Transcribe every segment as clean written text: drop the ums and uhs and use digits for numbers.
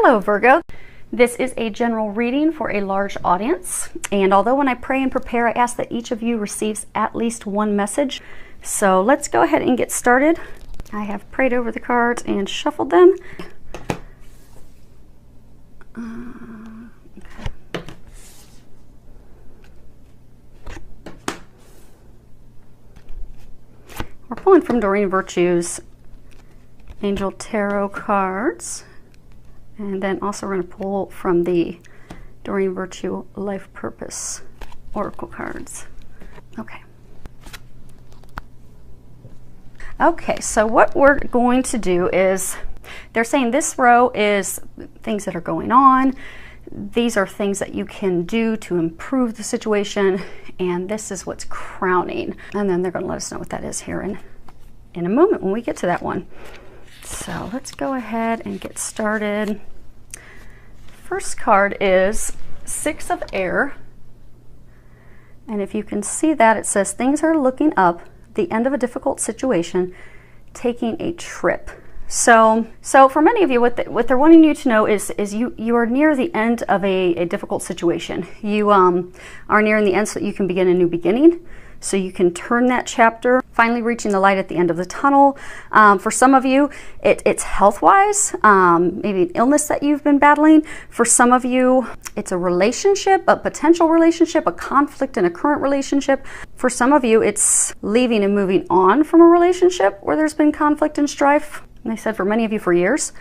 Hello Virgo. This is a general reading for a large audience, and although when I pray and prepare I ask that each of you receives at least one message, so let's go ahead and get started. I have prayed over the cards and shuffled them. Okay. We're pulling from Doreen Virtue's Angel Tarot cards. And then also we're going to pull from the Doreen Virtue Life Purpose Oracle cards. Okay, so what we're going to do is, they're saying this row is things that are going on. These are things that you can do to improve the situation, and this is what's crowning. And then they're going to let us know what that is here in a moment when we get to that one. So let's go ahead and get started. First card is Six of Air. And if you can see that, it says things are looking up, the end of a difficult situation, taking a trip. So for many of you, what they're wanting you to know is you are near the end of a difficult situation. You are nearing the end so that you can begin a new beginning. So you can turn that chapter, finally reaching the light at the end of the tunnel. For some of you, it's health-wise, maybe an illness that you've been battling. For some of you, it's a relationship, a potential relationship, a conflict in a current relationship. For some of you, it's leaving and moving on from a relationship where there's been conflict and strife. And they said for many of you for years.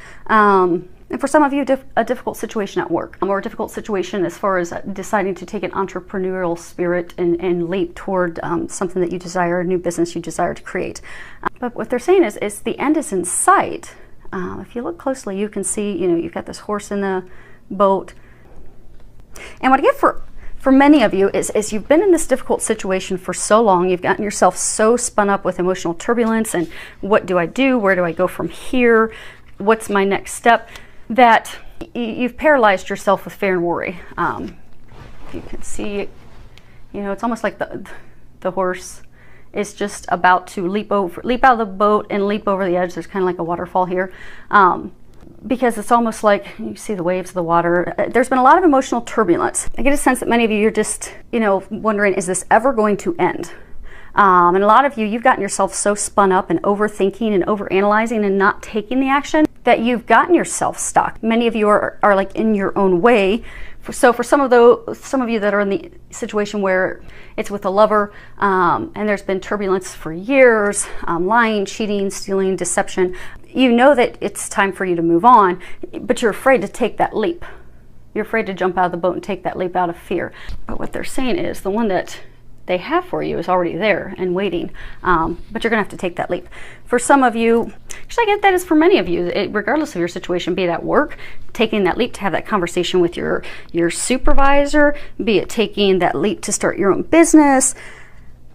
And for some of you, a difficult situation at work, or a difficult situation as far as deciding to take an entrepreneurial spirit and leap toward something that you desire, a new business you desire to create. But what they're saying is the end is in sight. If you look closely, you can see, you've got this horse in the boat. And what I get for many of you is you've been in this difficult situation for so long, you've gotten yourself so spun up with emotional turbulence and what do I do? Where do I go from here? What's my next step? That you've paralyzed yourself with fear and worry. You can see, it's almost like the horse is just about to leap out of the boat and leap over the edge. There's kind of like a waterfall here. Because it's almost like you see the waves of the water. There's been a lot of emotional turbulence. I get a sense that many of you, you're just, wondering, is this ever going to end? And a lot of you, you've gotten yourself so spun up and overthinking and overanalyzing and not taking the action that you've gotten yourself stuck. Many of you are like in your own way. So for some of you that are in the situation where it's with a lover, and there's been turbulence for years, lying, cheating, stealing, deception, you know that it's time for you to move on, but you're afraid to take that leap. You're afraid to jump out of the boat and take that leap out of fear. But what they're saying is the one that they have for you is already there and waiting, but you're gonna have to take that leap. For some of you, actually I get that is for many of you, regardless of your situation, be it at work, taking that leap to have that conversation with your supervisor, be it taking that leap to start your own business.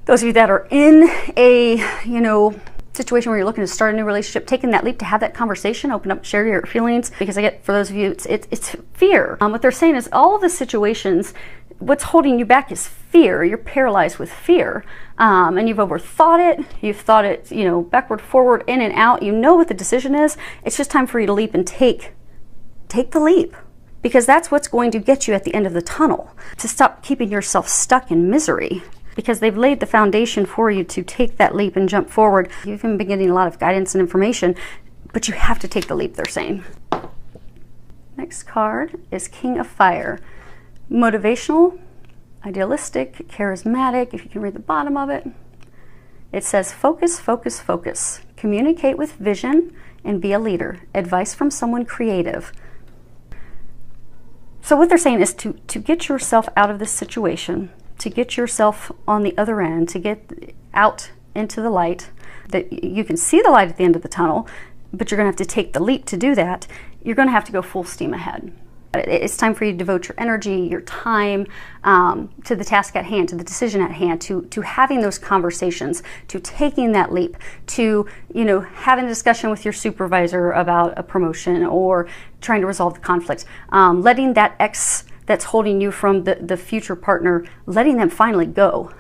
Those of you that are in a, situation where you're looking to start a new relationship, taking that leap to have that conversation, open up, share your feelings, because I get for those of you, it's fear. What they're saying is all of the situations, what's holding you back is fear. You're paralyzed with fear, and you've overthought it. You've thought it, backward, forward, in and out. You know what the decision is. It's just time for you to leap and take the leap, because that's what's going to get you at the end of the tunnel, to stop keeping yourself stuck in misery, because they've laid the foundation for you to take that leap and jump forward. You've been getting a lot of guidance and information, but you have to take the leap, they're saying. Next card is King of Fire. Motivational, idealistic, charismatic. If you can read the bottom of it, it says focus, focus, focus. Communicate with vision and be a leader. Advice from someone creative. So what they're saying is to get yourself out of this situation, to get yourself on the other end, to get out into the light, that you can see the light at the end of the tunnel, but you're going to have to take the leap to do that. You're going to have to go full steam ahead. It's time for you to devote your energy, your time to the task at hand, to the decision at hand, to having those conversations, to taking that leap, to having a discussion with your supervisor about a promotion or trying to resolve the conflict, letting that ex that's holding you from the future partner, letting them finally go,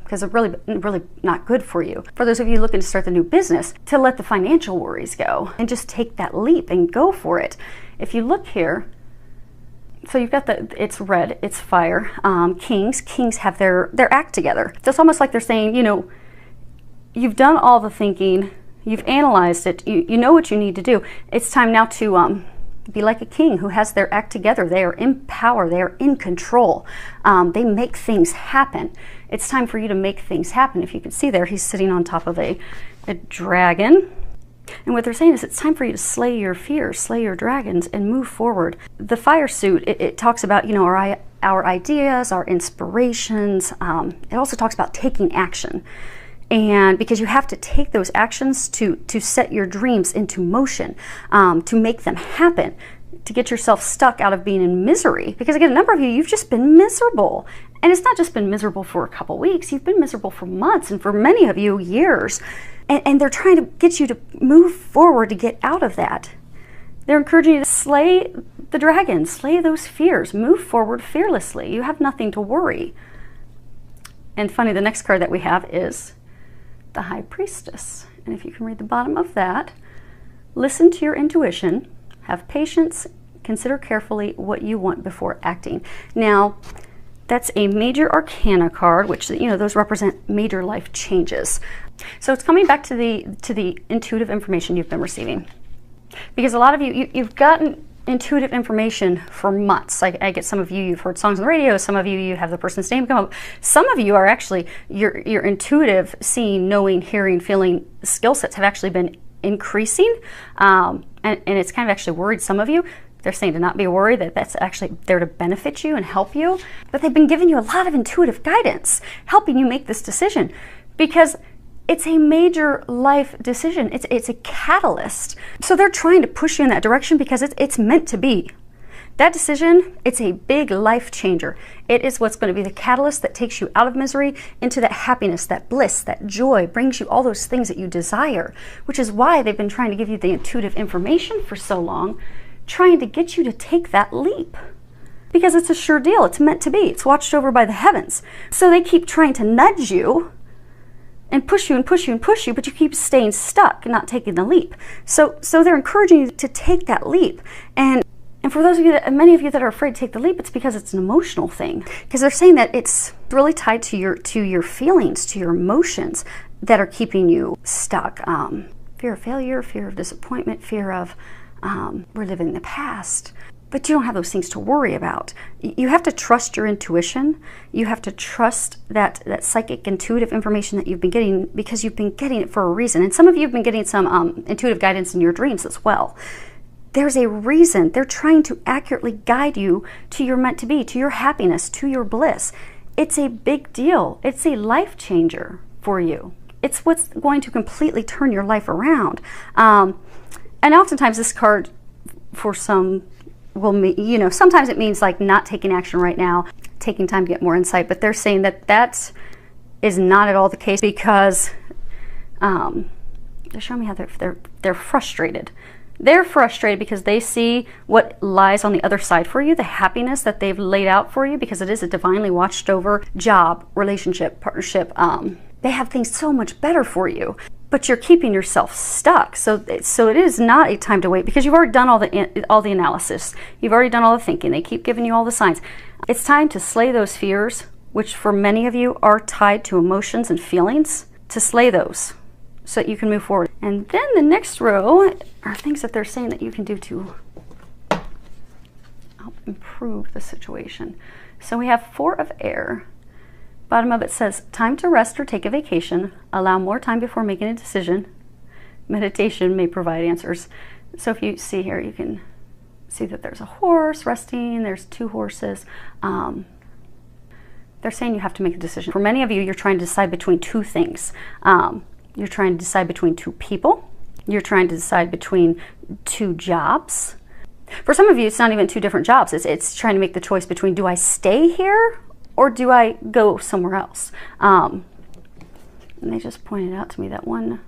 because it's really not good for you. For those of you looking to start the new business, to let the financial worries go and just take that leap and go for it. If you look here, so you've got it's red, it's fire. Kings have their act together. So it's almost like they're saying, you know, you've done all the thinking, you've analyzed it, you know what you need to do. It's time now to be like a king who has their act together. They are in power, they are in control. They make things happen. It's time for you to make things happen. If you can see there, he's sitting on top of a dragon. And what they're saying is it's time for you to slay your fears, slay your dragons, and move forward. The fire suit, it talks about, you know, our ideas, our inspirations. It also talks about taking action. And because you have to take those actions to set your dreams into motion, to make them happen, to get yourself stuck out of being in misery. Because again, a number of you, you've just been miserable. And it's not just been miserable for a couple weeks, you've been miserable for months, and for many of you, years. And they're trying to get you to move forward to get out of that. They're encouraging you to slay the dragon, slay those fears, move forward fearlessly. You have nothing to worry. And funny, the next card that we have is the High Priestess. And if you can read the bottom of that, listen to your intuition, have patience, consider carefully what you want before acting. Now, that's a major arcana card, which, you know, those represent major life changes. So it's coming back to the intuitive information you've been receiving. Because a lot of you've gotten intuitive information for months. I get some of you, you've heard songs on the radio, some of you have the person's name come up. Some of you are actually, your intuitive seeing, knowing, hearing, feeling skill sets have actually been increasing. And it's kind of actually worried some of you. They're saying to not be worried, that that's actually there to benefit you and help you. But they've been giving you a lot of intuitive guidance, helping you make this decision. Because it's a major life decision. It's a catalyst. So they're trying to push you in that direction because it's meant to be. That decision, it's a big life changer. It is what's going to be the catalyst that takes you out of misery into that happiness, that bliss, that joy, brings you all those things that you desire, which is why they've been trying to give you the intuitive information for so long, trying to get you to take that leap. Because it's a sure deal. It's meant to be. It's watched over by the heavens. So they keep trying to nudge you and push you and push you and push you, but you keep staying stuck and not taking the leap. So they're encouraging you to take that leap. And for those of you many of you that are afraid to take the leap, it's because it's an emotional thing. Because they're saying that it's really tied to your feelings, to your emotions that are keeping you stuck. Fear of failure, fear of disappointment, fear of reliving the past. But you don't have those things to worry about. You have to trust your intuition. You have to trust that psychic intuitive information that you've been getting, because you've been getting it for a reason. And some of you have been getting some intuitive guidance in your dreams as well. There's a reason. They're trying to accurately guide you to your meant to be, to your happiness, to your bliss. It's a big deal. It's a life changer for you. It's what's going to completely turn your life around. And oftentimes this card, for some, will mean, you know, sometimes it means like not taking action right now, taking time to get more insight. But they're saying that is not at all the case, because they're showing me how they're frustrated. They're frustrated because they see what lies on the other side for you, the happiness that they've laid out for you, because it is a divinely watched over job, relationship, partnership. They have things so much better for you, but you're keeping yourself stuck. So it is not a time to wait, because you've already done all the analysis. You've already done all the thinking. They keep giving you all the signs. It's time to slay those fears, which for many of you are tied to emotions and feelings, to slay those so that you can move forward. And then the next row are things that they're saying that you can do to help improve the situation. So we have 4 of air. Bottom of it says, time to rest or take a vacation. Allow more time before making a decision. Meditation may provide answers. So if you see here, you can see that there's a horse resting. There's 2 horses. They're saying you have to make a decision. For many of you, you're trying to decide between 2 things. You're trying to decide between 2 people. You're trying to decide between 2 jobs. For some of you, it's not even 2 different jobs. It's trying to make the choice between, do I stay here or do I go somewhere else? And they just pointed out to me that one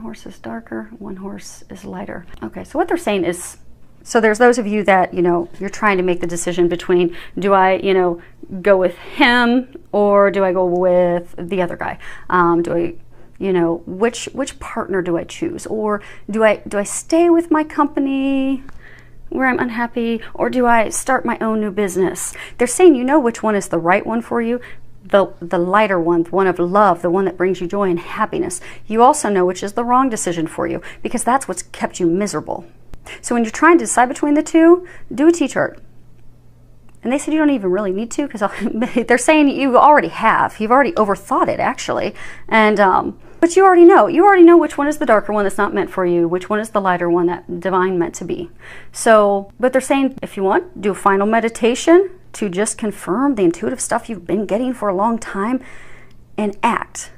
horse is darker, one horse is lighter. Okay, so what they're saying is So there's those of you that, you're trying to make the decision between, do I, go with him or do I go with the other guy? Do I, which partner do I choose? Or do I stay with my company where I'm unhappy, or do I start my own new business? They're saying which one is the right one for you, the lighter one, the one of love, the one that brings you joy and happiness. You also know which is the wrong decision for you, because that's what's kept you miserable. So when you're trying to decide between the two, do a T-chart. And they said you don't even really need to, because they're saying you already have. You've already overthought it, actually. And but you already know. You already know which one is the darker one that's not meant for you, which one is the lighter one that divine meant to be. So, but they're saying if you want, do a final meditation to just confirm the intuitive stuff you've been getting for a long time, and act.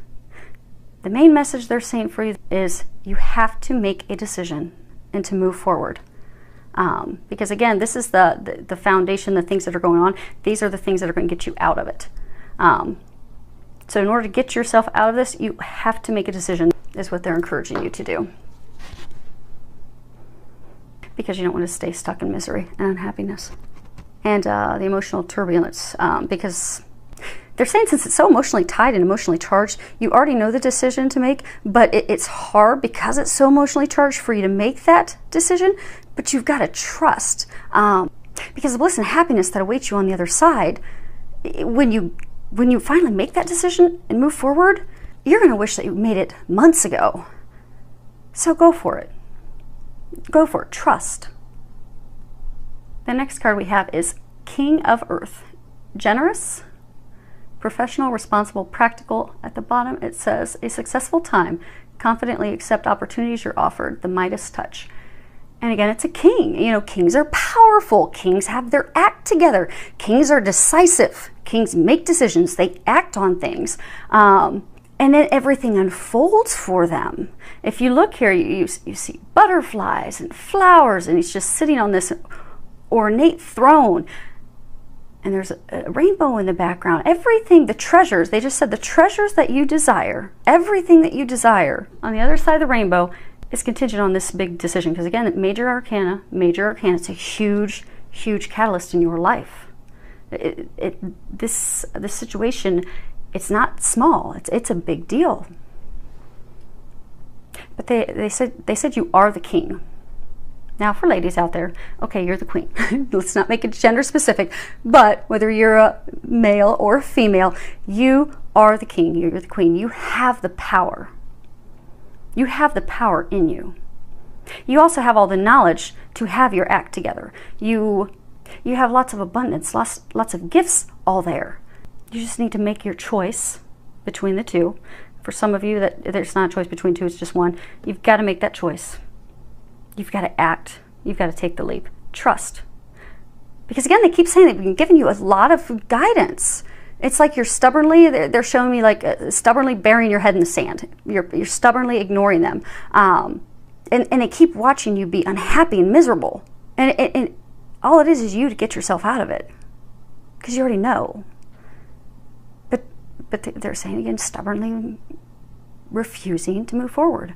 The main message they're saying for you is you have to make a decision and to move forward. Because again, this is the foundation, the things that are going on. These are the things that are going to get you out of it. So in order to get yourself out of this, you have to make a decision, is what they're encouraging you to do. Because you don't want to stay stuck in misery and unhappiness. And the emotional turbulence, because they're saying since it's so emotionally tied and emotionally charged, you already know the decision to make, but it's hard because it's so emotionally charged for you to make that decision, but you've got to trust. Because the bliss and happiness that awaits you on the other side, when you finally make that decision and move forward, you're going to wish that you made it months ago. So go for it. Go for it. Trust. The next card we have is King of Earth. Generous, professional, responsible, practical. At the bottom it says, a successful time. Confidently accept opportunities you're offered. The Midas touch. And again, it's a king. Kings are powerful. Kings have their act together. Kings are decisive. Kings make decisions. They act on things. And then everything unfolds for them. If you look here, you see butterflies and flowers, and he's just sitting on this ornate throne. And there's a rainbow in the background. Everything, the treasures, they just said the treasures that you desire, everything that you desire on the other side of the rainbow is contingent on this big decision. Because again, major arcana, it's a huge, huge catalyst in your life. This situation, it's not small. It's a big deal. But they said you are the king. Now, for ladies out there, okay, you're the queen. Let's not make it gender specific, but whether you're a male or a female, you are the king. You're the queen. You have the power. You have the power in you. You also have all the knowledge to have your act together. You have lots of abundance, lots of gifts all there. You just need to make your choice between the two. For some of you, that there's not a choice between two, it's just one. You've got to make that choice. You've got to act. You've got to take the leap. Trust. Because again, they keep saying they've been giving you a lot of guidance. It's like you're stubbornly, they're showing me like stubbornly burying your head in the sand. You're stubbornly ignoring them. And they keep watching you be unhappy and miserable. And all it is you to get yourself out of it. Because you already know. But they're saying again, stubbornly refusing to move forward.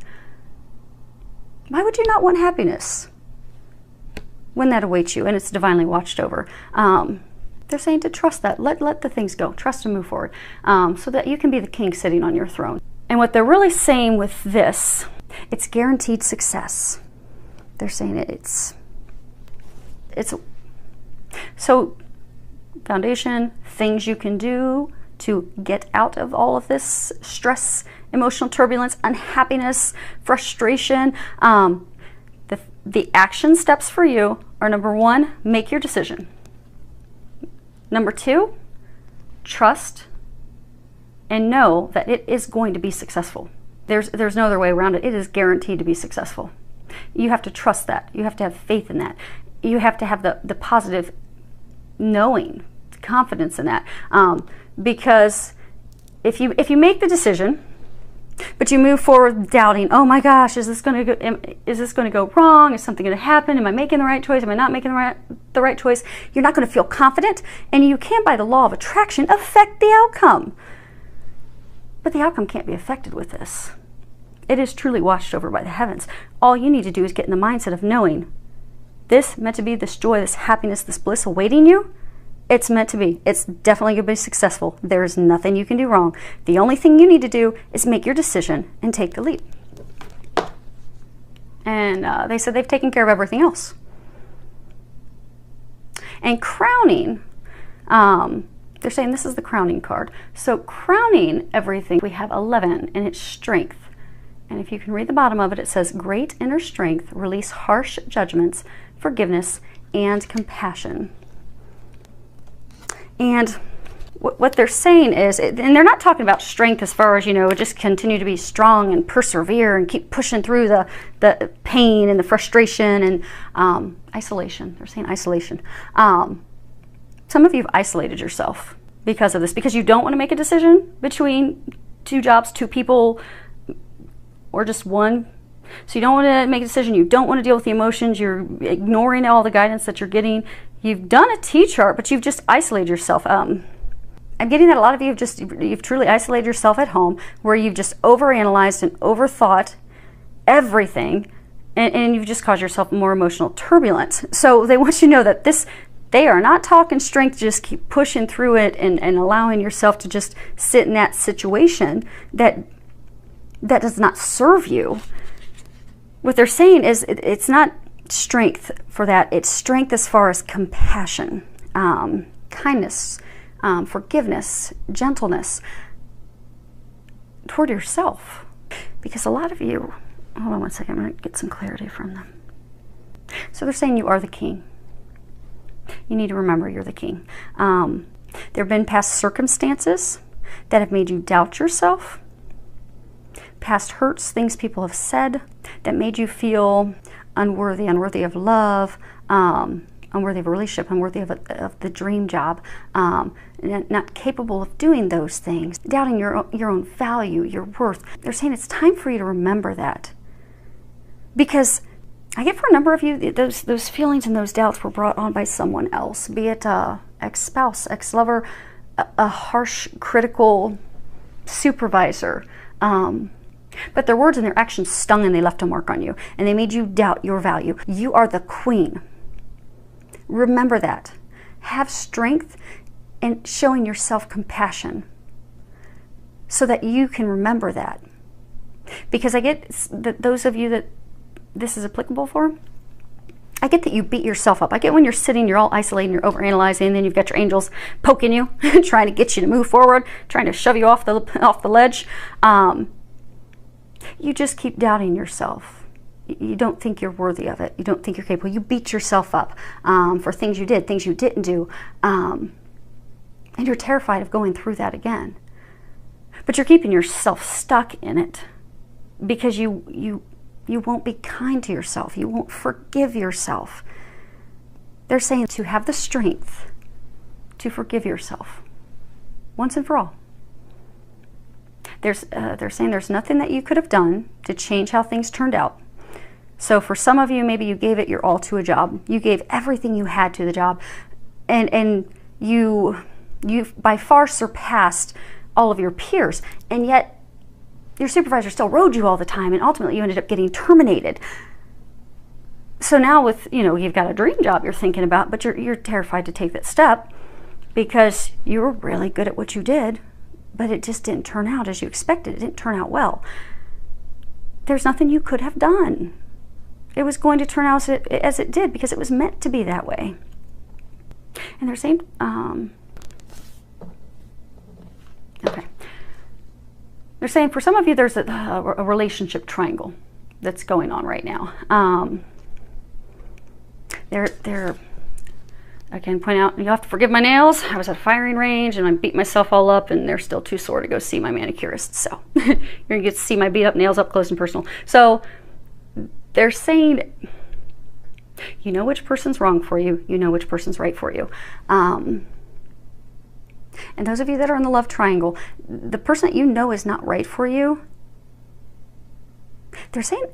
Why would you not want happiness when that awaits you and it's divinely watched over? They're saying to trust that. Let the things go. Trust and move forward so that you can be the king sitting on your throne. And what they're really saying with this, it's guaranteed success. They're saying it's so foundation, things you can do to get out of all of this stress, emotional turbulence, unhappiness, frustration. The action steps for you are: number one, make your decision. Number two, trust and know that it is going to be successful. There's no other way around it. It is guaranteed to be successful. You have to trust that. You have to have faith in that. You have to have the positive knowing, confidence in that. Because if you make the decision, but you move forward doubting, oh my gosh, is this going to go wrong? Is something going to happen? Am I making the right choice? Am I not making the right choice? You're not going to feel confident, and you can, by the law of attraction, affect the outcome. But the outcome can't be affected with this. It is truly watched over by the heavens. All you need to do is get in the mindset of knowing this meant to be, this joy, this happiness, this bliss awaiting you, it's meant to be. It's definitely going to be successful. There's nothing you can do wrong. The only thing you need to do is make your decision and take the leap. And they said they've taken care of everything else. And crowning, they're saying this is the crowning card. So crowning everything, we have 11, and it's strength. And if you can read the bottom of it, it says, great inner strength, release harsh judgments, forgiveness, and compassion. And what they're saying is, and they're not talking about strength as far as, you know, just continue to be strong and persevere and keep pushing through the pain and the frustration and isolation. They're saying isolation. Some of you have isolated yourself because of this, because you don't want to make a decision between 2 jobs, 2 people, or just one. So you don't want to make a decision. You don't want to deal with the emotions. You're ignoring all the guidance that you're getting. You've done a T-chart, but you've just isolated yourself. I'm getting that a lot of you you've truly isolated yourself at home, where you've just overanalyzed and overthought everything, and you've just caused yourself more emotional turbulence. So they want you to know that they are not talking strength, just keep pushing through it and allowing yourself to just sit in that situation that does not serve you. What they're saying is it's not strength for that. It's strength as far as compassion, kindness, forgiveness, gentleness toward yourself. Because a lot of you, hold on one second, I'm going to get some clarity from them. So they're saying you are the king. You need to remember you're the king. There have been past circumstances that have made you doubt yourself. Past hurts, things people have said that made you feel unworthy of love, unworthy of a relationship, unworthy of the dream job, not capable of doing those things, doubting your own value, your worth. They're saying it's time for you to remember that. Because I get for a number of you, those feelings and those doubts were brought on by someone else, be it ex-spouse, ex-lover, a harsh, critical supervisor. But their words and their actions stung, and they left a mark on you, and they made you doubt your value. You are the queen. Remember that. Have strength and showing yourself compassion so that you can remember that. Because I get that those of you that this is applicable for, I get that you beat yourself up. I get when you're sitting, you're all isolating, you're overanalyzing, and then you've got your angels poking you, trying to get you to move forward, trying to shove you off the ledge. You just keep doubting yourself. You don't think you're worthy of it. You don't think you're capable. You beat yourself up for things you did, things you didn't do. And you're terrified of going through that again. But you're keeping yourself stuck in it because you won't be kind to yourself. You won't forgive yourself. They're saying to have the strength to forgive yourself once and for all. They're saying there's nothing that you could have done to change how things turned out. So for some of you, maybe you gave it your all to a job. You gave everything you had to the job, and you by far surpassed all of your peers, and yet your supervisor still rode you all the time, and ultimately you ended up getting terminated. So now with, you've got a dream job you're thinking about, but you're terrified to take that step because you were really good at what you did, but it just didn't turn out as you expected. It didn't turn out well. There's nothing you could have done. It was going to turn out as it did because it was meant to be that way. And they're saying, okay. They're saying for some of you there's a relationship triangle that's going on right now. They're again, point out, you have to forgive my nails. I was at a firing range and I beat myself all up, and they're still too sore to go see my manicurist. So you're gonna get to see my beat up nails up close and personal. So they're saying, you know which person's wrong for you. You know which person's right for you. And those of you that are in the love triangle, the person that you know is not right for you, they're saying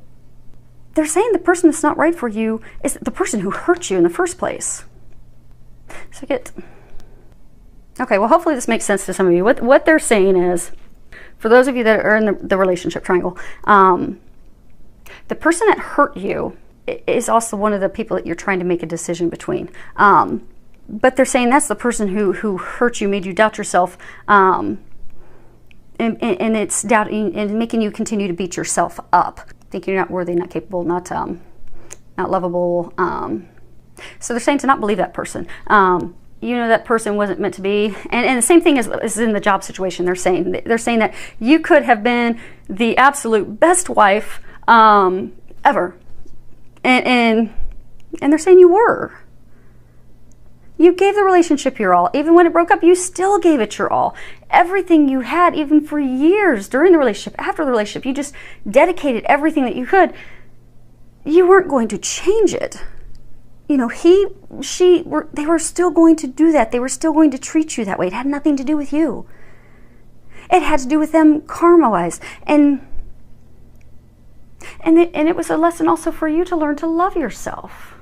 the person that's not right for you is the person who hurt you in the first place. So okay, well, hopefully this makes sense to some of you. What they're saying is, for those of you that are in the relationship triangle, the person that hurt you is also one of the people that you're trying to make a decision between. But they're saying that's the person who hurt you, made you doubt yourself, and it's doubting and making you continue to beat yourself up, thinking you're not worthy, not capable, not lovable. So they're saying to not believe that person. You know that person wasn't meant to be. And the same thing is in the job situation. They're saying that you could have been the absolute best wife ever. And they're saying you were. You gave the relationship your all. Even when it broke up, you still gave it your all. Everything you had, even for years during the relationship, after the relationship, you just dedicated everything that you could. You weren't going to change it. You know, they were still going to do that. They were still going to treat you that way. It had nothing to do with you. It had to do with them karma-wise. And it was a lesson also for you to learn to love yourself,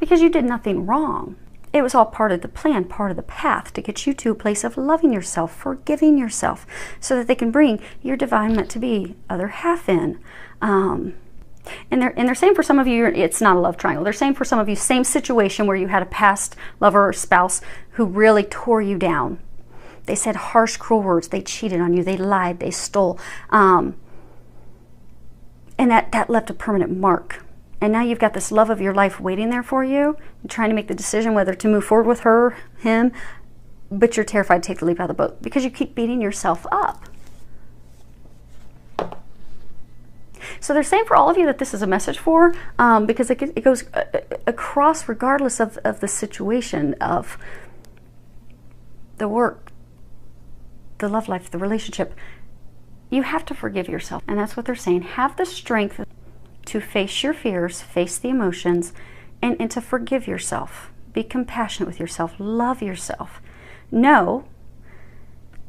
because you did nothing wrong. It was all part of the plan, part of the path to get you to a place of loving yourself, forgiving yourself, so that they can bring your divine meant to be other half in. And they're saying for some of you, it's not a love triangle. They're saying for some of you, same situation where you had a past lover or spouse who really tore you down. They said harsh, cruel words. They cheated on you. They lied. They stole. And that left a permanent mark. And now you've got this love of your life waiting there for you, and trying to make the decision whether to move forward with her, him, but you're terrified to take the leap out of the boat because you keep beating yourself up. So they're saying for all of you that this is a message for, because it goes across regardless of the situation, of the work, the love life, the relationship. You have to forgive yourself. And that's what they're saying. Have the strength to face your fears, face the emotions, and to forgive yourself. Be compassionate with yourself. Love yourself. Know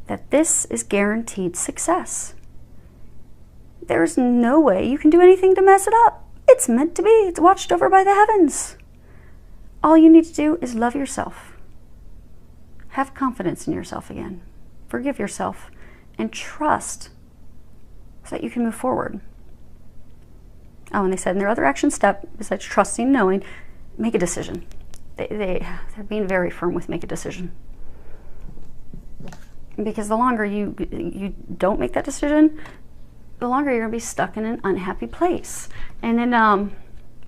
that this is guaranteed success. There's no way you can do anything to mess it up. It's meant to be. It's watched over by the heavens. All you need to do is love yourself. Have confidence in yourself again. Forgive yourself and trust so that you can move forward. Oh, and they said in their other action step, besides trusting, knowing, make a decision. They're being very firm with make a decision. Because the longer you don't make that decision, the longer you're going to be stuck in an unhappy place. And then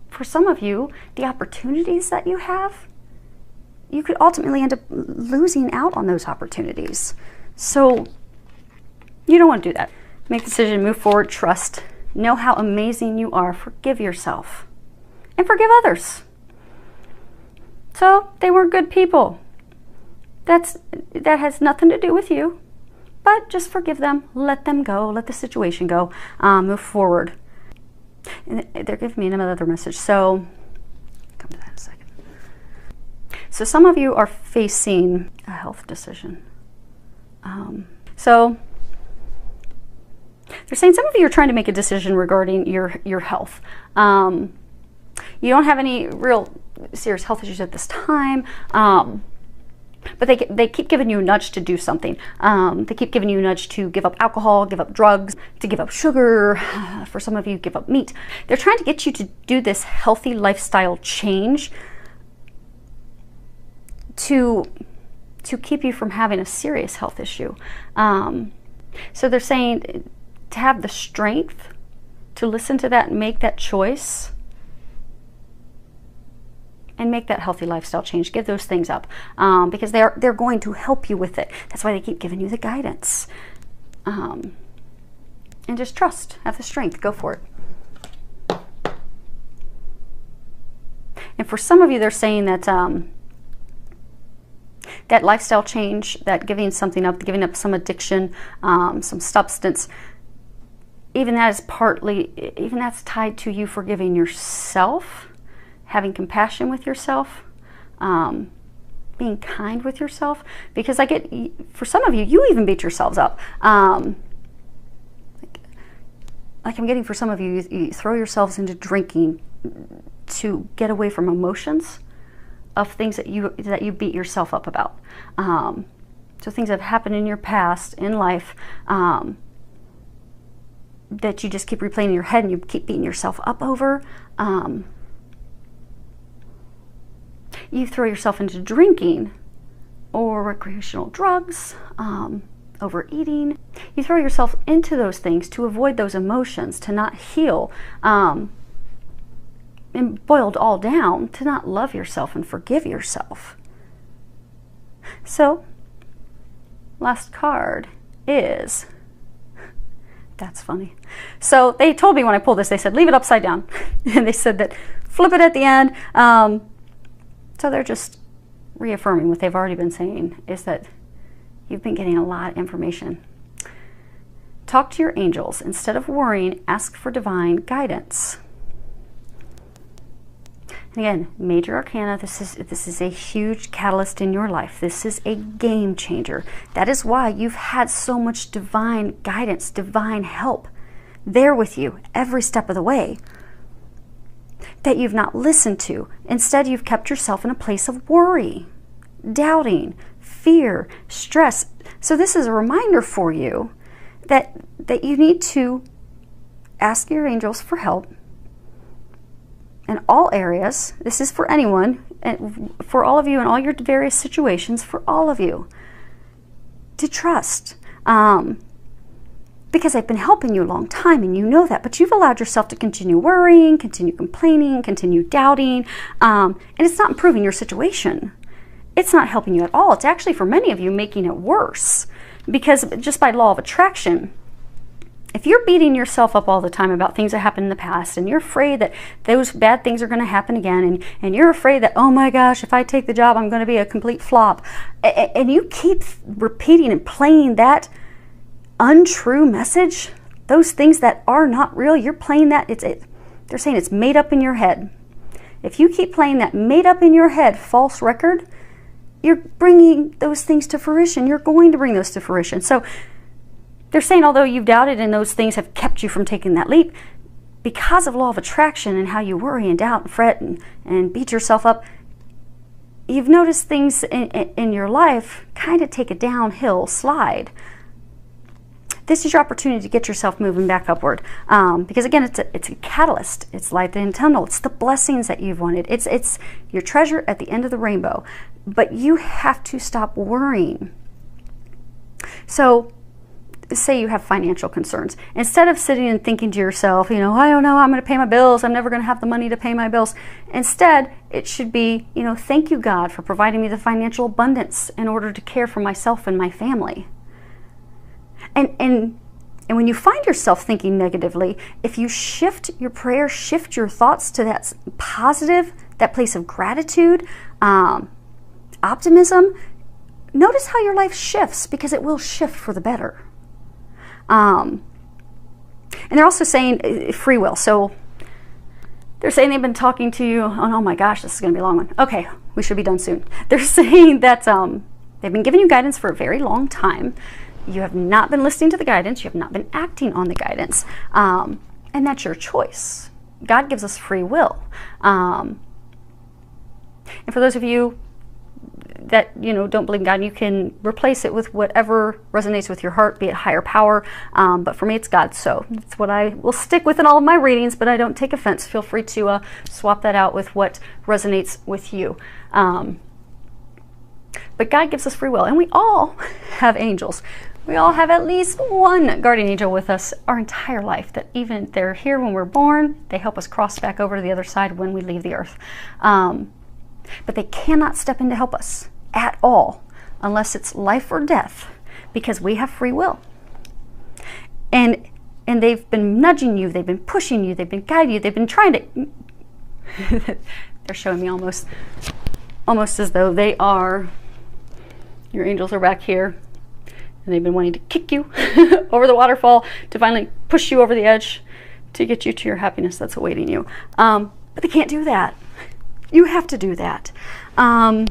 for some of you, the opportunities that you have, you could ultimately end up losing out on those opportunities. So you don't want to do that. Make a decision, move forward, trust. Know how amazing you are. Forgive yourself. And forgive others. So they were good people. That has nothing to do with you. But just forgive them. Let them go. Let the situation go. Move forward. And they're giving me another message. So, come to that in a second. So some of you are facing a health decision. So they're saying some of you are trying to make a decision regarding your health. You don't have any real serious health issues at this time, but they keep giving you a nudge to do something. They keep giving you a nudge to give up alcohol, give up drugs, to give up sugar. For some of you, give up meat. They're trying to get you to do this healthy lifestyle change to keep you from having a serious health issue. So they're saying to have the strength to listen to that and make that choice and make that healthy lifestyle change. Give those things up because they're going to help you with it. That's why they keep giving you the guidance. And just trust. Have the strength. Go for it. And for some of you, they're saying that that lifestyle change, that giving something up, giving up some addiction, some substance, even that's tied to you forgiving yourself, having compassion with yourself, being kind with yourself. Because for some of you, you even beat yourselves up. Like I'm getting for some of you, you throw yourselves into drinking to get away from emotions of things that you beat yourself up about. So things that have happened in your past, in life, that you just keep replaying in your head and you keep beating yourself up over. you throw yourself into drinking or recreational drugs, overeating. You throw yourself into those things to avoid those emotions, to not heal, and boiled all down, to not love yourself and forgive yourself. So, last card is, that's funny. So they told me when I pulled this, they said, leave it upside down. And they said that flip it at the end. So they're just reaffirming what they've already been saying, is that you've been getting a lot of information. Talk to your angels. Instead of worrying, ask for divine guidance. And again, major arcana, this is a huge catalyst in your life. This is a game changer. That is why you've had so much divine guidance, divine help there with you every step of the way that you've not listened to. Instead, you've kept yourself in a place of worry, doubting, fear, stress. So this is a reminder for you that you need to ask your angels for help in all areas. This is for anyone, and for all of you in all your various situations, for all of you to trust. Because I've been helping you a long time and you know that, but you've allowed yourself to continue worrying, continue complaining, continue doubting, and it's not improving your situation. It's not helping you at all. It's actually, for many of you, making it worse, because just by law of attraction, if you're beating yourself up all the time about things that happened in the past, and you're afraid that those bad things are going to happen again, and you're afraid that, oh my gosh, if I take the job, I'm going to be a complete flop, and you keep repeating and playing that untrue message, those things that are not real, you're playing that, they're saying it's made up in your head. If you keep playing that made up in your head false record, you're bringing those things to fruition. You're going to bring those to fruition. So they're saying, although you've doubted and those things have kept you from taking that leap, because of law of attraction and how you worry and doubt and fret and beat yourself up, you've noticed things in your life kind of take a downhill slide. This is your opportunity to get yourself moving back upward. Because again, it's a catalyst. It's light in the tunnel. It's the blessings that you've wanted. It's your treasure at the end of the rainbow. But you have to stop worrying. So, say you have financial concerns. Instead of sitting and thinking to yourself, I don't know, I'm going to pay my bills. I'm never going to have the money to pay my bills. Instead, it should be, thank you, God, for providing me the financial abundance in order to care for myself and my family. And when you find yourself thinking negatively, if you shift your prayer, shift your thoughts to that positive, that place of gratitude, optimism, notice how your life shifts, because it will shift for the better. And they're also saying free will. So they're saying they've been talking to you. Oh my gosh, this is going to be a long one. Okay, we should be done soon. They're saying that they've been giving you guidance for a very long time. You have not been listening to the guidance. You have not been acting on the guidance. And that's your choice. God gives us free will. And for those of you that don't believe in God, you can replace it with whatever resonates with your heart, be it higher power. But for me, it's God. So that's what I will stick with in all of my readings, but I don't take offense. Feel free to swap that out with what resonates with you. But God gives us free will, and we all have angels. We all have at least one guardian angel with us our entire life, that even if they're here when we're born, they help us cross back over to the other side when we leave the earth. But they cannot step in to help us at all unless it's life or death, because we have free will. And they've been nudging you, they've been pushing you, they've been guiding you, they've been trying to... They're showing me almost as though they are... Your angels are back here. And they've been wanting to kick you over the waterfall to finally push you over the edge to get you to your happiness that's awaiting you. But they can't do that. You have to do that. All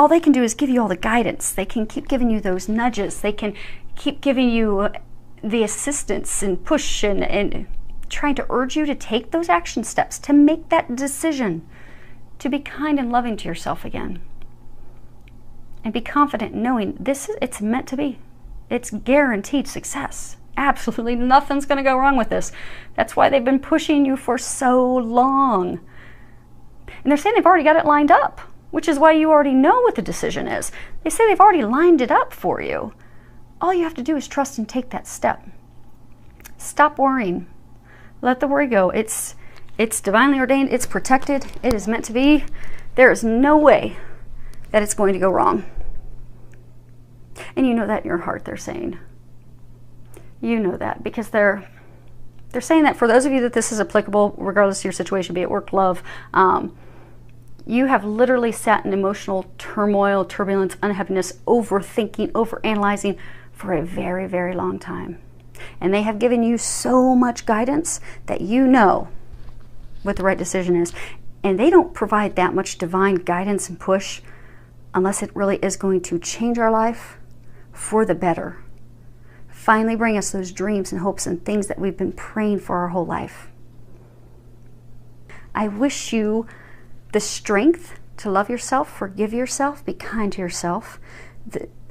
they can do is give you all the guidance. They can keep giving you those nudges. They can keep giving you the assistance and push and trying to urge you to take those action steps, to make that decision, to be kind and loving to yourself again. And be confident knowing it's meant to be. It's guaranteed success. Absolutely nothing's going to go wrong with this. That's why they've been pushing you for so long. And they're saying they've already got it lined up, which is why you already know what the decision is. They say they've already lined it up for you. All you have to do is trust and take that step. Stop worrying. Let the worry go. It's divinely ordained. It's protected. It is meant to be. There is no way that it's going to go wrong. And you know that in your heart, they're saying. You know that because they're saying that for those of you that this is applicable, regardless of your situation, be it work, love, you have literally sat in emotional turmoil, turbulence, unhappiness, overthinking, overanalyzing for a very, very long time. And they have given you so much guidance that you know what the right decision is. And they don't provide that much divine guidance and push unless it really is going to change our life for the better. Finally bring us those dreams and hopes and things that we've been praying for our whole life. I wish you the strength to love yourself, forgive yourself, be kind to yourself.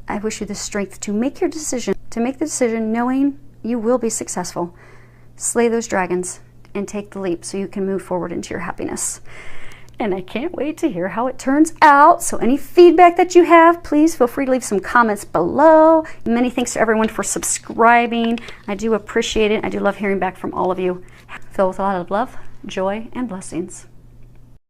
I wish you the strength to make your decision, to make the decision knowing you will be successful. Slay those dragons and take the leap so you can move forward into your happiness. And I can't wait to hear how it turns out. So any feedback that you have, please feel free to leave some comments below. Many thanks to everyone for subscribing. I do appreciate it. I do love hearing back from all of you. Filled with a lot of love, joy, and blessings.